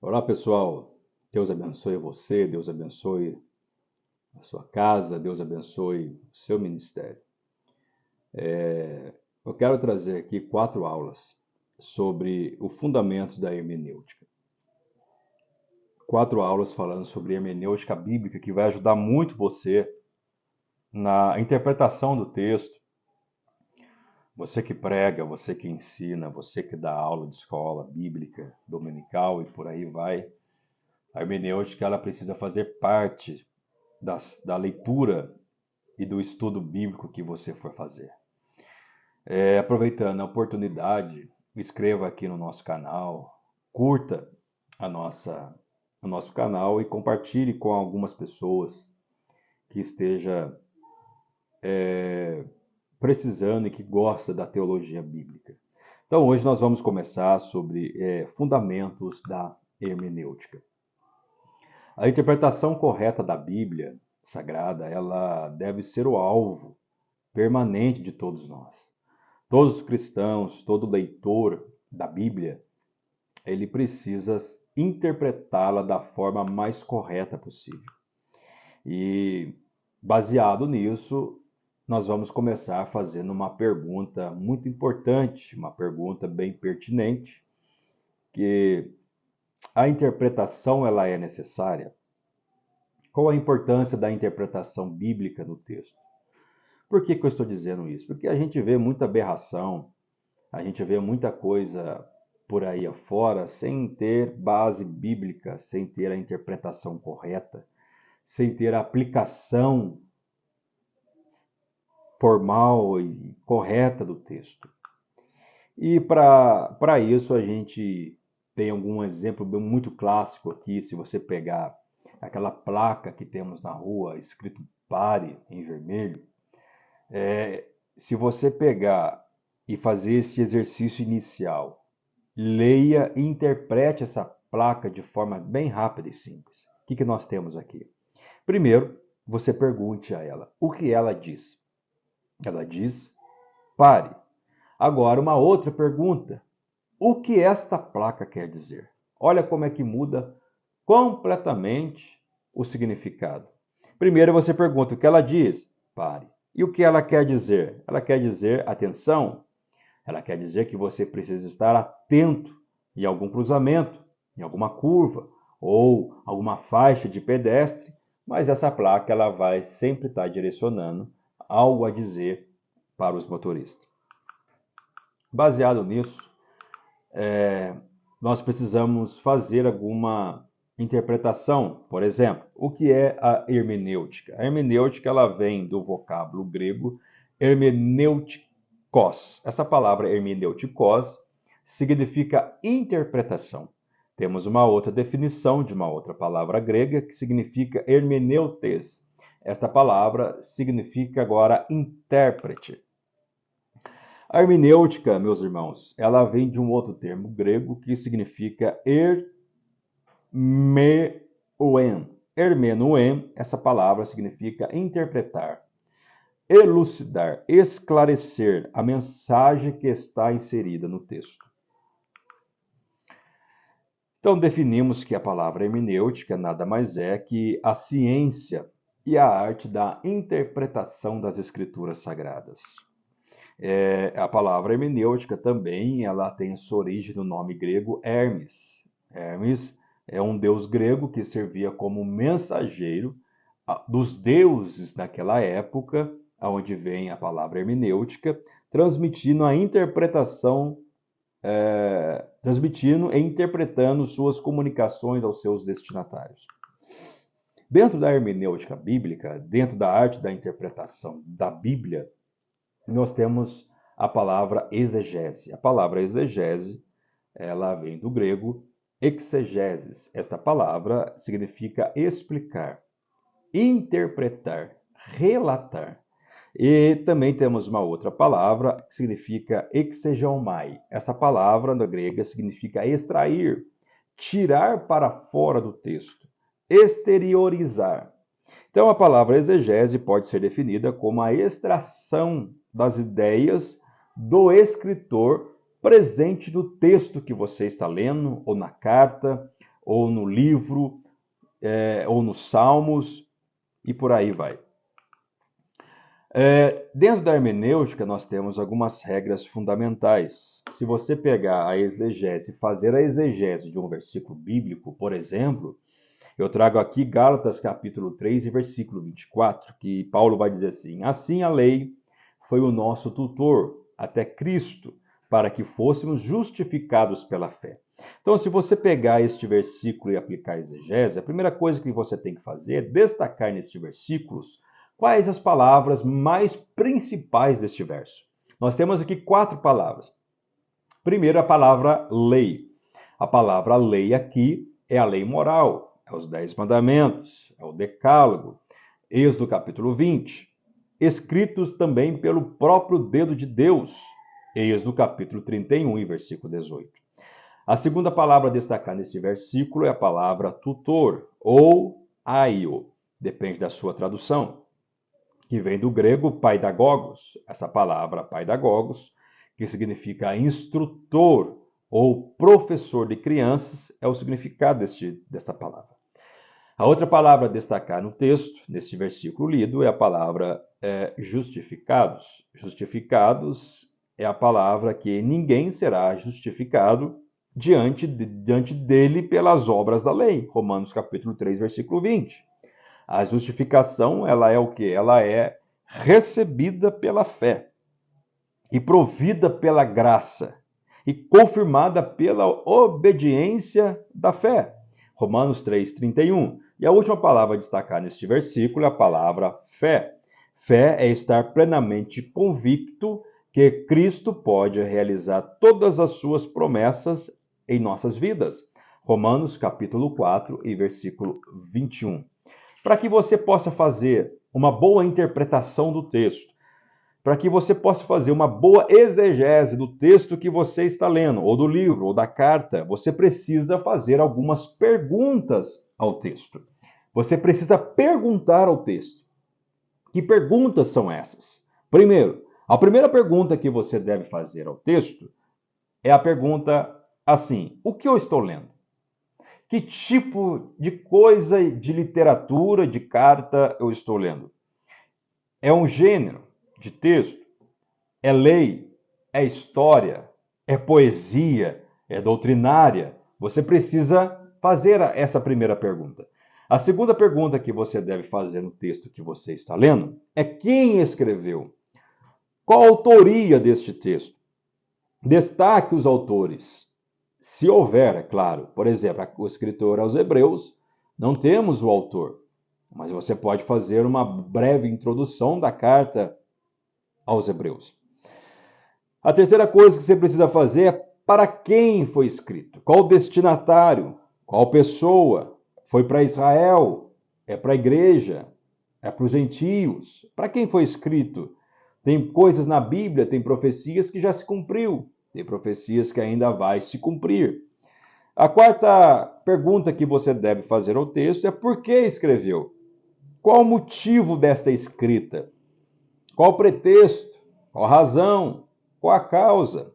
Olá, pessoal. Deus abençoe você, Deus abençoe a sua casa, Deus abençoe o seu ministério. Eu quero trazer aqui 4 aulas sobre o fundamento da hermenêutica. 4 aulas falando sobre hermenêutica bíblica que vai ajudar muito você na interpretação do texto. Você que prega, você que ensina, você que dá aula de escola bíblica, dominical e por aí vai. A hermenêutica ela precisa fazer parte da leitura e do estudo bíblico que você for fazer. Aproveitando a oportunidade, inscreva aqui no nosso canal, curta o nosso canal e compartilhe com algumas pessoas que esteja precisando e que gosta da teologia bíblica. Então hoje nós vamos começar sobre fundamentos da hermenêutica. A interpretação correta da Bíblia Sagrada, ela deve ser o alvo permanente de todos nós. Todos os cristãos, todo leitor da Bíblia, ele precisa interpretá-la da forma mais correta possível. E baseado nisso, nós vamos começar fazendo uma pergunta muito importante, uma pergunta bem pertinente, que a interpretação ela é necessária? Qual a importância da interpretação bíblica no texto? Por que eu estou dizendo isso? Porque a gente vê muita aberração, a gente vê muita coisa por aí afora sem ter base bíblica, sem ter a interpretação correta, sem ter a aplicação formal e correta do texto. E para isso a gente tem algum exemplo muito clássico aqui, se você pegar aquela placa que temos na rua escrito pare em vermelho, se você pegar e fazer esse exercício inicial, leia e interprete essa placa de forma bem rápida e simples. O que nós temos aqui? Primeiro, você pergunte a ela o que ela diz. Ela diz, pare. Agora, uma outra pergunta. O que esta placa quer dizer? Olha como é que muda completamente o significado. Primeiro, você pergunta o que ela diz. Pare. E o que ela quer dizer? Ela quer dizer atenção. Ela quer dizer que você precisa estar atento em algum cruzamento, em alguma curva ou alguma faixa de pedestre, mas essa placa ela vai sempre estar direcionando algo a dizer para os motoristas. Baseado nisso, nós precisamos fazer alguma interpretação. Por exemplo, o que é a hermenêutica? A hermenêutica ela vem do vocábulo grego hermeneutikos. Essa palavra hermeneutikos significa interpretação. Temos uma outra definição de uma outra palavra grega que significa hermeneutes. Esta palavra significa agora intérprete. A hermenêutica, meus irmãos, ela vem de um outro termo grego que significa hermenoen. Hermenoen, essa palavra significa interpretar, elucidar, esclarecer a mensagem que está inserida no texto. Então, definimos que a palavra hermenêutica nada mais é que a ciência e a arte da interpretação das escrituras sagradas. A palavra hermenêutica também ela tem sua origem no nome grego Hermes. Hermes é um deus grego que servia como mensageiro dos deuses naquela época, onde vem a palavra hermenêutica, transmitindo a interpretação, transmitindo e interpretando suas comunicações aos seus destinatários. Dentro da hermenêutica bíblica, dentro da arte da interpretação da Bíblia, nós temos a palavra exegese. A palavra exegese, ela vem do grego exegeses. Esta palavra significa explicar, interpretar, relatar. E também temos uma outra palavra que significa exegeomai. Essa palavra na grega significa extrair, tirar para fora do texto, exteriorizar. Então, a palavra exegese pode ser definida como a extração das ideias do escritor presente no texto que você está lendo, ou na carta, ou no livro, ou nos Salmos, e por aí vai. Dentro da hermenêutica, nós temos algumas regras fundamentais. Se você pegar a exegese e fazer a exegese de um versículo bíblico, por exemplo, eu trago aqui Gálatas capítulo 3 e versículo 24, que Paulo vai dizer assim: assim a lei foi o nosso tutor até Cristo, para que fôssemos justificados pela fé. Então, se você pegar este versículo e aplicar a exegese, a primeira coisa que você tem que fazer é destacar nestes versículos quais as palavras mais principais deste verso. Nós temos aqui 4 palavras. Primeiro, a palavra lei. A palavra lei aqui é a lei moral, é os 10 mandamentos, é o decálogo. Êxodo capítulo 20. Escritos também pelo próprio dedo de Deus. Êxodo capítulo 31 e versículo 18. A segunda palavra a destacar neste versículo é a palavra tutor, ou aio, depende da sua tradução, que vem do grego paidagogos. Essa palavra paidagogos, que significa instrutor ou professor de crianças, é o significado desta palavra. A outra palavra a destacar no texto, neste versículo lido, é a palavra justificados. Justificados é a palavra que ninguém será justificado diante dele pelas obras da lei. Romanos capítulo 3, versículo 20. A justificação, ela é o quê? Ela é recebida pela fé e provida pela graça e confirmada pela obediência da fé. Romanos 3, 31. E a última palavra a destacar neste versículo é a palavra fé. Fé é estar plenamente convicto que Cristo pode realizar todas as suas promessas em nossas vidas. Romanos capítulo 4 e versículo 21. Para que você possa fazer uma boa interpretação do texto, para que você possa fazer uma boa exegese do texto que você está lendo, ou do livro, ou da carta, você precisa fazer algumas perguntas ao texto. Você precisa perguntar ao texto. Que perguntas são essas? Primeiro, a primeira pergunta que você deve fazer ao texto é a pergunta assim: o que eu estou lendo? Que tipo de coisa, de literatura, de carta eu estou lendo? É um gênero de texto? É lei? É história? É poesia? É doutrinária? Você precisa fazer essa primeira pergunta. A segunda pergunta que você deve fazer no texto que você está lendo é quem escreveu? Qual a autoria deste texto? Destaque os autores. Se houver, é claro. Por exemplo, o escritor aos Hebreus, não temos o autor, mas você pode fazer uma breve introdução da carta aos Hebreus. A terceira coisa que você precisa fazer é para quem foi escrito, qual o destinatário, qual pessoa, foi para Israel, é para a igreja, é para os gentios, para quem foi escrito. Tem coisas na Bíblia, tem profecias que já se cumpriu, tem profecias que ainda vai se cumprir. A quarta pergunta que você deve fazer ao texto é por que escreveu? Qual o motivo desta escrita? Qual o pretexto? Qual a razão? Qual a causa?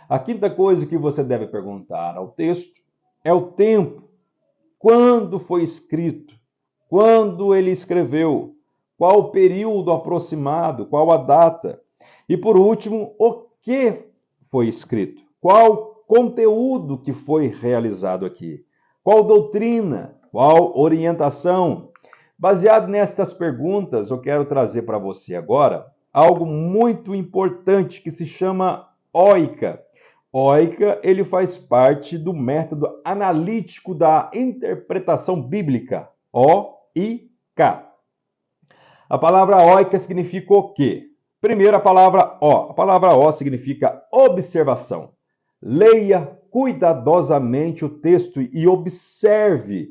A quinta coisa que você deve perguntar ao texto é o tempo. Quando foi escrito? Quando ele escreveu? Qual o período aproximado? Qual a data? E por último, o que foi escrito? Qual conteúdo que foi realizado aqui? Qual doutrina? Qual orientação? Baseado nestas perguntas, eu quero trazer para você agora algo muito importante que se chama OICA. OICA, ele faz parte do método analítico da interpretação bíblica, O-I-K. A palavra OICA significa o quê? Primeiro, a palavra O. A palavra O significa observação. Leia cuidadosamente o texto e observe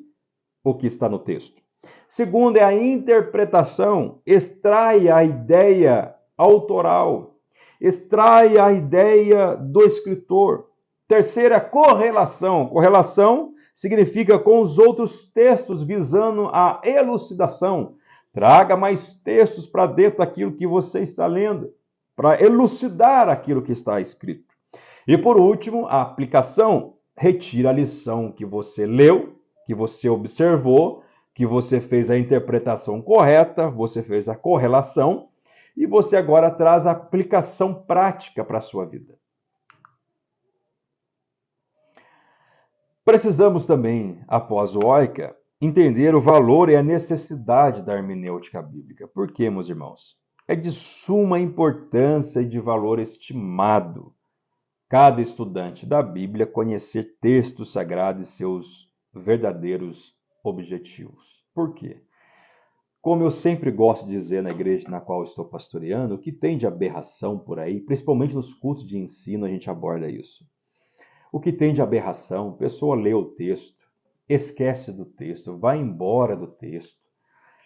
o que está no texto. Segundo, é a interpretação. Extraia a ideia autoral. Extraia a ideia do escritor. Terceiro, a correlação. Correlação significa com os outros textos visando a elucidação. Traga mais textos para dentro daquilo que você está lendo, para elucidar aquilo que está escrito. E por último, a aplicação. Retira a lição que você leu que você observou, que você fez a interpretação correta, você fez a correlação e você agora traz a aplicação prática para a sua vida. Precisamos também, após o OICA, entender o valor e a necessidade da hermenêutica bíblica. Por quê, meus irmãos? É de suma importância e de valor estimado cada estudante da Bíblia conhecer textos sagrados e seus verdadeiros objetivos. Por quê? Como eu sempre gosto de dizer na igreja na qual estou pastoreando, o que tem de aberração por aí, principalmente nos cultos de ensino, a gente aborda isso. O que tem de aberração, a pessoa lê o texto, esquece do texto, vai embora do texto,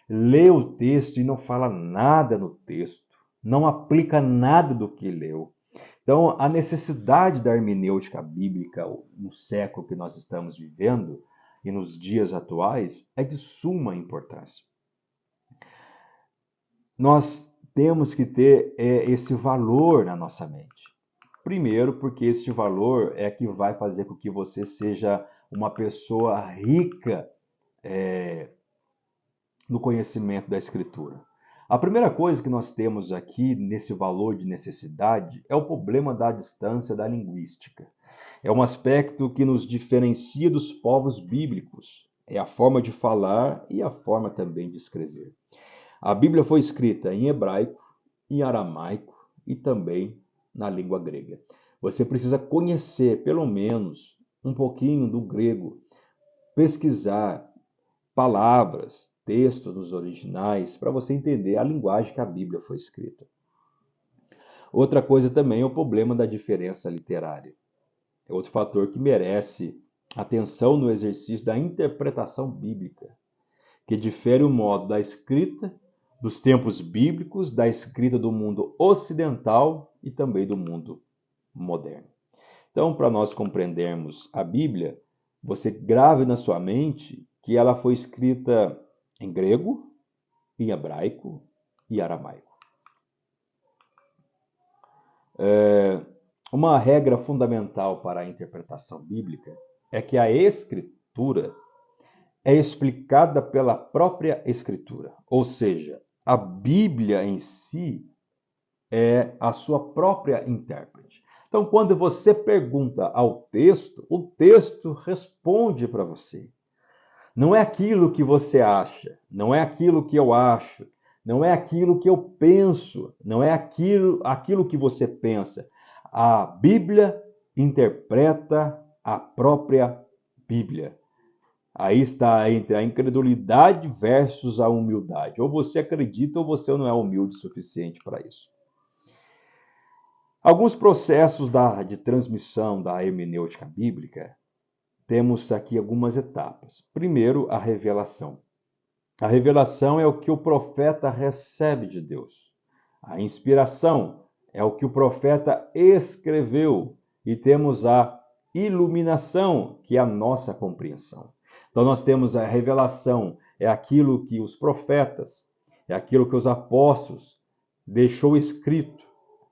lê o texto e não fala nada no texto, não aplica nada do que leu. Então, a necessidade da hermenêutica bíblica no século que nós estamos vivendo e nos dias atuais é de suma importância. Nós temos que ter esse valor na nossa mente. Primeiro, porque este valor é que vai fazer com que você seja uma pessoa rica no conhecimento da Escritura. A primeira coisa que nós temos aqui nesse valor de necessidade é o problema da distância da linguística. É um aspecto que nos diferencia dos povos bíblicos. É a forma de falar e a forma também de escrever. A Bíblia foi escrita em hebraico, em aramaico e também na língua grega. Você precisa conhecer pelo menos um pouquinho do grego, pesquisar palavras, textos nos originais, para você entender a linguagem que a Bíblia foi escrita. Outra coisa também é o problema da diferença literária. É outro fator que merece atenção no exercício da interpretação bíblica, que difere o modo da escrita dos tempos bíblicos, da escrita do mundo ocidental e também do mundo moderno. Então, para nós compreendermos a Bíblia, você grave na sua mente que ela foi escrita em grego, em hebraico e aramaico. Uma regra fundamental para a interpretação bíblica é que a Escritura é explicada pela própria Escritura, ou seja, a Bíblia em si é a sua própria intérprete. Então, quando você pergunta ao texto, o texto responde para você. Não é aquilo que você acha, não é aquilo que eu acho, não é aquilo que eu penso, não é aquilo que você pensa. A Bíblia interpreta a própria Bíblia. Aí está entre a incredulidade versus a humildade. Ou você acredita ou você não é humilde o suficiente para isso. Alguns processos de transmissão da hermenêutica bíblica, temos aqui algumas etapas. Primeiro, a revelação. A revelação é o que o profeta recebe de Deus. A inspiração é o que o profeta escreveu. E temos a iluminação, que é a nossa compreensão. Então nós temos a revelação, é aquilo que os profetas, é aquilo que os apóstolos deixou escrito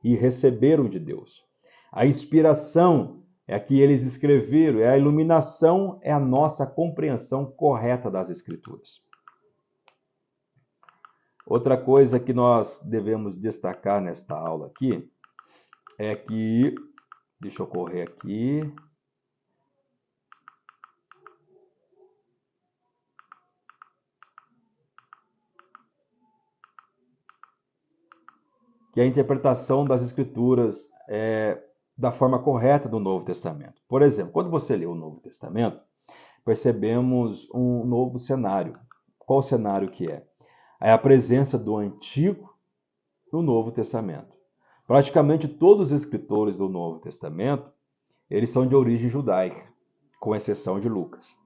e receberam de Deus. A inspiração é a que eles escreveram, a iluminação é a nossa compreensão correta das Escrituras. Outra coisa que nós devemos destacar nesta aula aqui é que, deixa eu correr aqui, que a interpretação das Escrituras é da forma correta do Novo Testamento. Por exemplo, quando você lê o Novo Testamento, percebemos um novo cenário. Qual o cenário que é? É a presença do Antigo no Novo Testamento. Praticamente todos os escritores do Novo Testamento, eles são de origem judaica, com exceção de Lucas.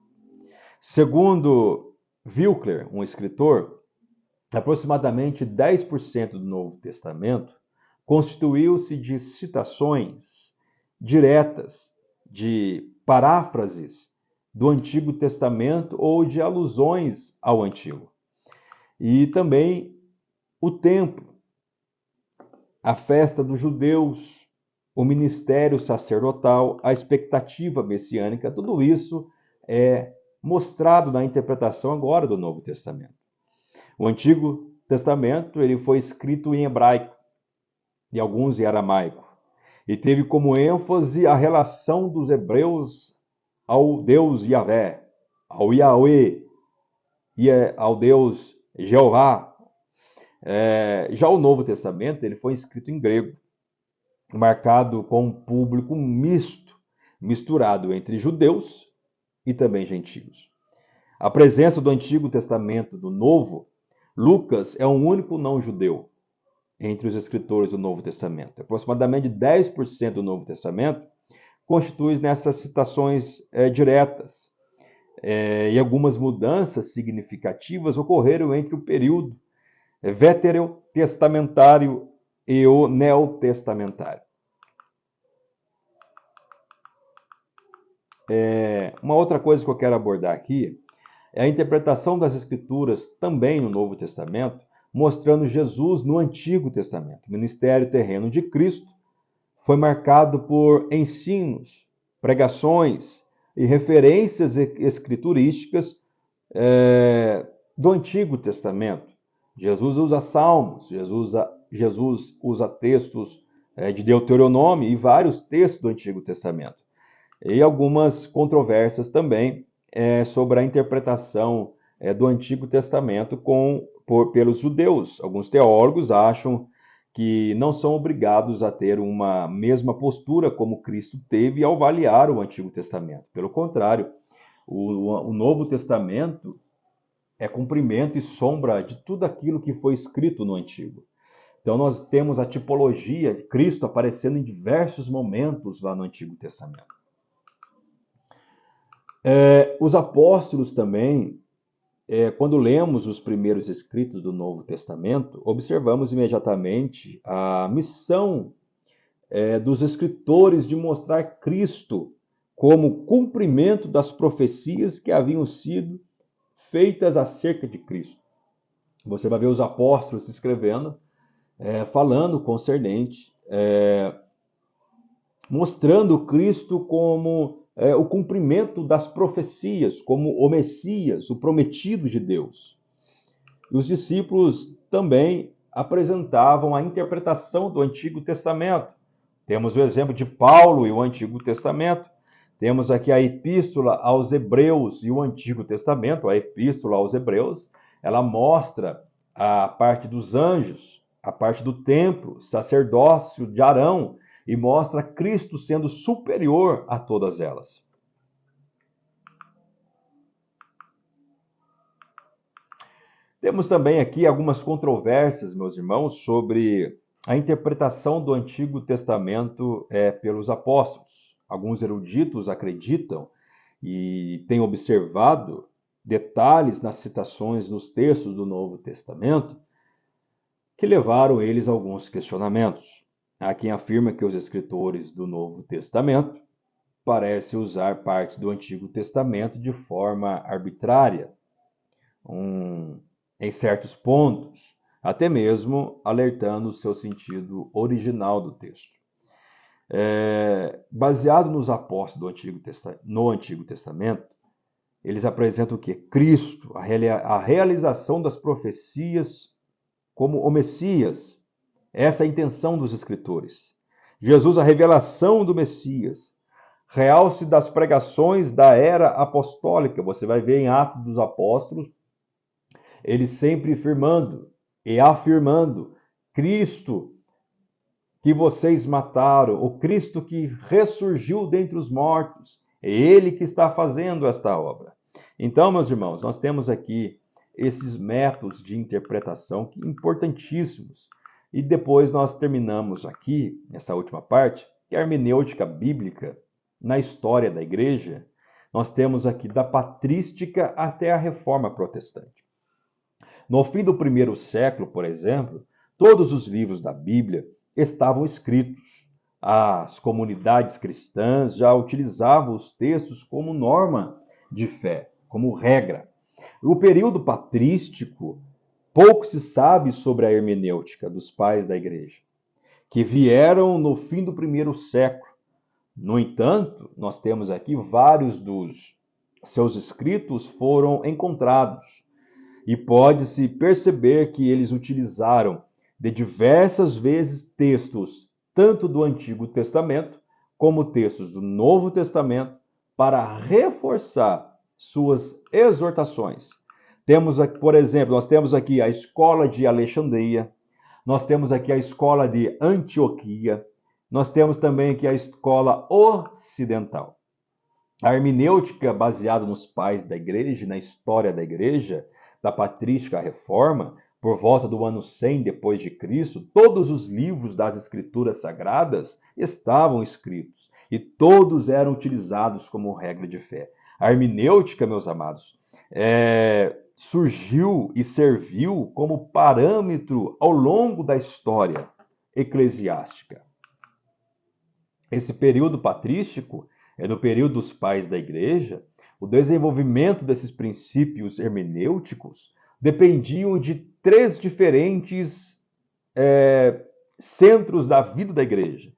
Segundo Wilkler, um escritor, aproximadamente 10% do Novo Testamento constituiu-se de citações diretas, de paráfrases do Antigo Testamento ou de alusões ao Antigo. E também o templo, a festa dos judeus, o ministério sacerdotal, a expectativa messiânica, tudo isso é mostrado na interpretação agora do Novo Testamento. O Antigo Testamento ele foi escrito em hebraico e alguns em aramaico, e teve como ênfase a relação dos hebreus ao Deus Yahvé, ao Yahweh, e ao Deus Jeová. Já o Novo Testamento ele foi escrito em grego, marcado com um público misto, misturado entre judeus e também gentios. A presença do Antigo Testamento do Novo, Lucas é o único não-judeu entre os escritores do Novo Testamento. Aproximadamente 10% do Novo Testamento constitui nessas citações diretas. E algumas mudanças significativas ocorreram entre o período veterotestamentário e o neotestamentário. Uma outra coisa que eu quero abordar aqui é a interpretação das Escrituras também no Novo Testamento, mostrando Jesus no Antigo Testamento. O ministério terreno de Cristo foi marcado por ensinos, pregações e referências escriturísticas do Antigo Testamento. Jesus usa salmos, Jesus usa textos de Deuteronômio e vários textos do Antigo Testamento. E algumas controvérsias também sobre a interpretação do Antigo Testamento pelos judeus. Alguns teólogos acham que não são obrigados a ter uma mesma postura como Cristo teve ao avaliar o Antigo Testamento. Pelo contrário, o Novo Testamento é cumprimento e sombra de tudo aquilo que foi escrito no Antigo. Então nós temos a tipologia de Cristo aparecendo em diversos momentos lá no Antigo Testamento. Os apóstolos também, quando lemos os primeiros escritos do Novo Testamento, observamos imediatamente a missão dos escritores de mostrar Cristo como cumprimento das profecias que haviam sido feitas acerca de Cristo. Você vai ver os apóstolos escrevendo, falando concernente, mostrando Cristo como o cumprimento das profecias, como o Messias, o prometido de Deus. E os discípulos também apresentavam a interpretação do Antigo Testamento. Temos o exemplo de Paulo e o Antigo Testamento. Temos aqui a Epístola aos Hebreus e o Antigo Testamento. A Epístola aos Hebreus, ela mostra a parte dos anjos, a parte do templo, sacerdócio de Arão, e mostra Cristo sendo superior a todas elas. Temos também aqui algumas controvérsias, meus irmãos, sobre a interpretação do Antigo Testamento pelos apóstolos. Alguns eruditos acreditam e têm observado detalhes nas citações nos textos do Novo Testamento que levaram eles a alguns questionamentos. Há quem afirma que os escritores do Novo Testamento parecem usar partes do Antigo Testamento de forma arbitrária, em certos pontos, até mesmo alertando o seu sentido original do texto. Baseado nos apóstolos no Antigo Testamento, eles apresentam o quê? Cristo, a realização das profecias como o Messias. Essa é a intenção dos escritores. Jesus, a revelação do Messias. Realce das pregações da era apostólica. Você vai ver em Atos dos Apóstolos, eles sempre afirmando e afirmando Cristo que vocês mataram, o Cristo que ressurgiu dentre os mortos. É Ele que está fazendo esta obra. Então, meus irmãos, nós temos aqui esses métodos de interpretação importantíssimos. E depois nós terminamos aqui, nessa última parte, que é a hermenêutica bíblica na história da igreja. Nós temos aqui da patrística até a reforma protestante. No fim do primeiro século, por exemplo, todos os livros da Bíblia estavam escritos. As comunidades cristãs já utilizavam os textos como norma de fé, como regra. O período patrístico, pouco se sabe sobre a hermenêutica dos pais da igreja, que vieram no fim do primeiro século. No entanto, nós temos aqui vários dos seus escritos foram encontrados e pode-se perceber que eles utilizaram de diversas vezes textos, tanto do Antigo Testamento como textos do Novo Testamento, para reforçar suas exortações. Temos aqui, por exemplo, nós temos aqui a escola de Alexandria, nós temos aqui a escola de Antioquia, nós temos também aqui a escola ocidental. A hermenêutica baseada nos pais da igreja, na história da igreja, da patrística reforma, por volta do ano 100 depois de Cristo, todos os livros das escrituras sagradas estavam escritos e todos eram utilizados como regra de fé. A hermenêutica, meus amados, surgiu e serviu como parâmetro ao longo da história eclesiástica. Esse período patrístico no período dos pais da igreja, o desenvolvimento desses princípios hermenêuticos dependiam de três diferentes centros da vida da igreja.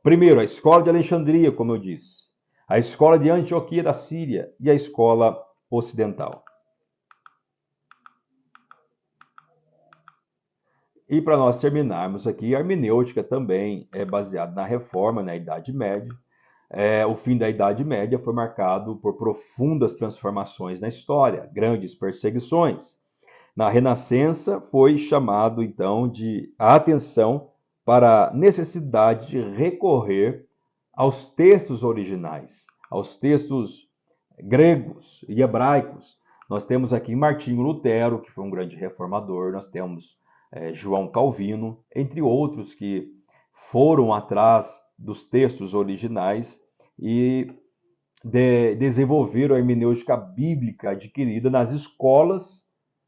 Primeiro, a escola de Alexandria, como eu disse, a escola de Antioquia da Síria e a escola ocidental. E para nós terminarmos aqui, a hermenêutica também é baseada na Reforma, na Idade Média. O fim da Idade Média foi marcado por profundas transformações na história, grandes perseguições. Na Renascença foi chamado, então, a atenção para a necessidade de recorrer aos textos originais, aos textos gregos e hebraicos. Nós temos aqui Martinho Lutero, que foi um grande reformador, nós temos João Calvino, entre outros que foram atrás dos textos originais e desenvolveram a hermenêutica bíblica adquirida nas escolas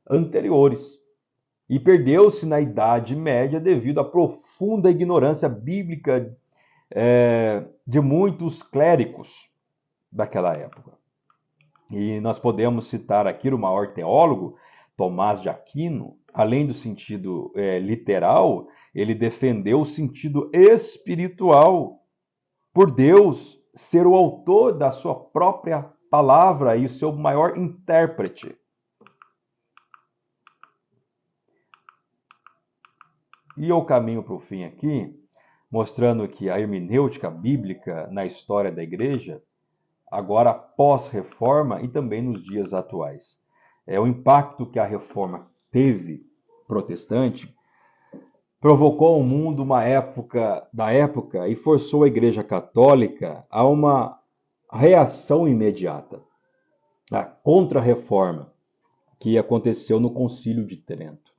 anteriores. E perdeu-se na Idade Média devido à profunda ignorância bíblica de muitos clérigos daquela época. E nós podemos citar aqui o maior teólogo, Tomás de Aquino. Além do sentido literal, ele defendeu o sentido espiritual, por Deus ser o autor da sua própria palavra e o seu maior intérprete. E eu caminho para o fim aqui, mostrando que a hermenêutica bíblica na história da igreja, agora pós-reforma e também nos dias atuais. O impacto que a reforma teve protestante provocou ao mundo uma época e forçou a Igreja Católica a uma reação imediata. A Contra-Reforma, que aconteceu no Concílio de Trento.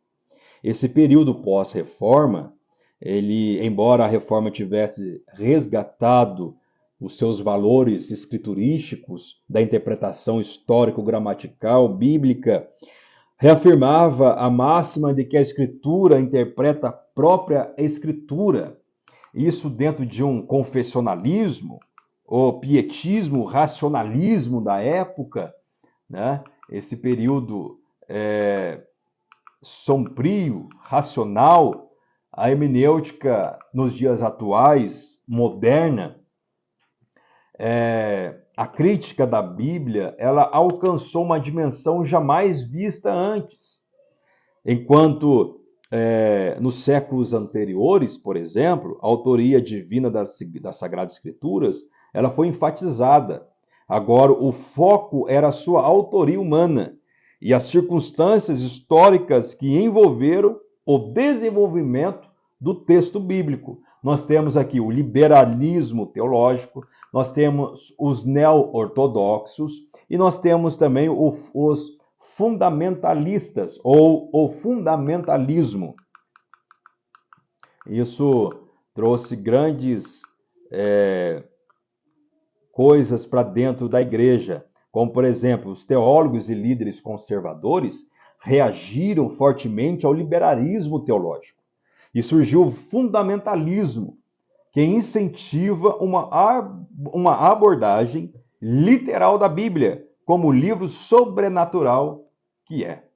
Esse período pós-reforma, embora a reforma tivesse resgatado os seus valores escriturísticos da interpretação histórico-gramatical bíblica, reafirmava a máxima de que a Escritura interpreta a própria Escritura. Isso dentro de um confessionalismo, o pietismo, racionalismo da época, né? Esse período sombrio, racional, a hermenêutica nos dias atuais, moderna, a crítica da Bíblia, ela alcançou uma dimensão jamais vista antes. Enquanto nos séculos anteriores, por exemplo, a autoria divina das Sagradas Escrituras, ela foi enfatizada. Agora, o foco era a sua autoria humana e as circunstâncias históricas que envolveram o desenvolvimento do texto bíblico. Nós temos aqui o liberalismo teológico, nós temos os neo-ortodoxos e nós temos também os fundamentalistas ou o fundamentalismo. Isso trouxe grandes coisas para dentro da igreja, como, por exemplo, os teólogos e líderes conservadores reagiram fortemente ao liberalismo teológico. E surgiu o fundamentalismo, que incentiva uma abordagem literal da Bíblia, como o livro sobrenatural que é.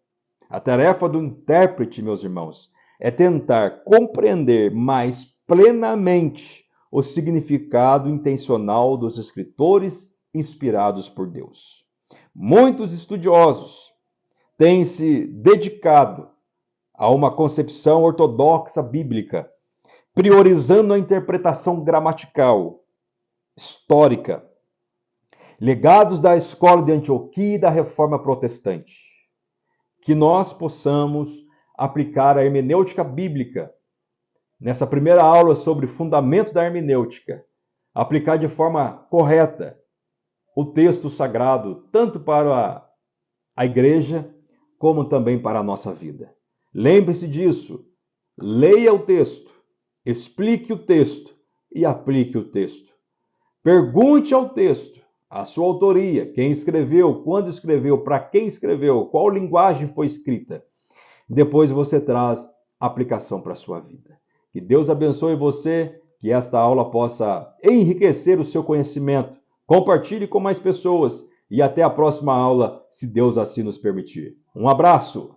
A tarefa do intérprete, meus irmãos, é tentar compreender mais plenamente o significado intencional dos escritores inspirados por Deus. Muitos estudiosos têm se dedicado a uma concepção ortodoxa bíblica, priorizando a interpretação gramatical, histórica, legados da escola de Antioquia e da Reforma Protestante. Que nós possamos aplicar a hermenêutica bíblica nessa primeira aula sobre fundamentos da hermenêutica, aplicar de forma correta o texto sagrado, tanto para a igreja, como também para a nossa vida. Lembre-se disso, leia o texto, explique o texto e aplique o texto. Pergunte ao texto a sua autoria, quem escreveu, quando escreveu, para quem escreveu, qual linguagem foi escrita. Depois você traz a aplicação para a sua vida. Que Deus abençoe você, que esta aula possa enriquecer o seu conhecimento. Compartilhe com mais pessoas e até a próxima aula, se Deus assim nos permitir. Um abraço!